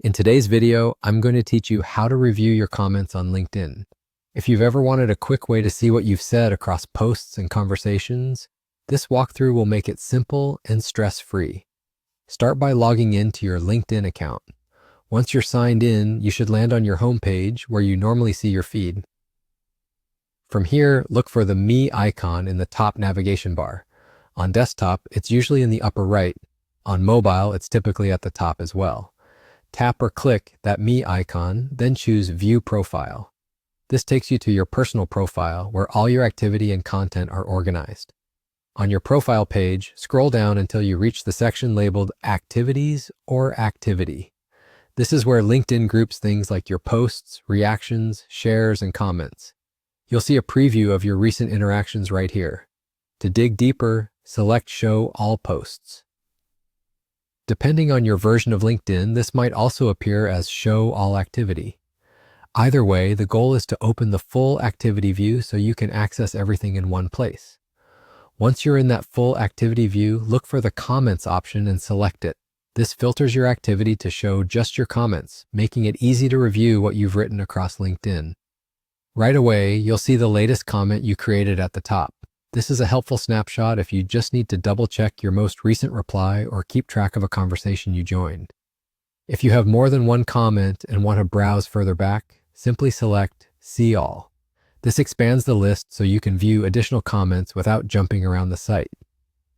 In today's video, I'm going to teach you how to review your comments on LinkedIn. If you've ever wanted a quick way to see what you've said across posts and conversations, this walkthrough will make it simple and stress-free. Start by logging into your LinkedIn account. Once you're signed in, you should land on your homepage where you normally see your feed. From here, look for the Me icon in the top navigation bar. On desktop, it's usually in the upper right. On mobile, it's typically at the top as well. Tap or click that Me icon, then choose View Profile. This takes you to your personal profile where all your activity and content are organized. On your profile page, scroll down until you reach the section labeled Activities or Activity. This is where LinkedIn groups things like your posts, reactions, shares, and comments. You'll see a preview of your recent interactions right here. To dig deeper, select Show All Posts. Depending on your version of LinkedIn, this might also appear as Show All Activity. Either way, the goal is to open the full activity view so you can access everything in one place. Once you're in that full activity view, look for the Comments option and select it. This filters your activity to show just your comments, making it easy to review what you've written across LinkedIn. Right away, you'll see the latest comment you created at the top. This is a helpful snapshot if you just need to double-check your most recent reply or keep track of a conversation you joined. If you have more than one comment and want to browse further back, simply select See All. This expands the list so you can view additional comments without jumping around the site.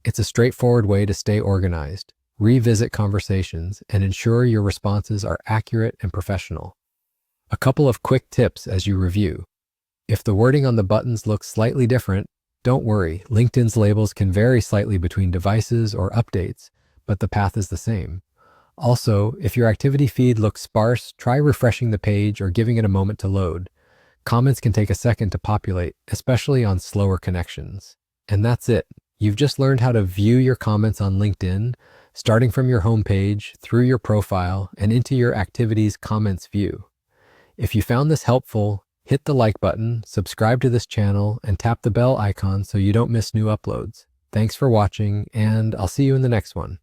It's a straightforward way to stay organized, revisit conversations, and ensure your responses are accurate and professional. A couple of quick tips as you review. If the wording on the buttons looks slightly different, don't worry, LinkedIn's labels can vary slightly between devices or updates, but the path is the same. Also, if your activity feed looks sparse, try refreshing the page or giving it a moment to load. Comments can take a second to populate, especially on slower connections. And that's it. You've just learned how to view your comments on LinkedIn, starting from your homepage, through your profile, and into your activities comments view. If you found this helpful, hit the like button, subscribe to this channel, and tap the bell icon so you don't miss new uploads. Thanks for watching, and I'll see you in the next one.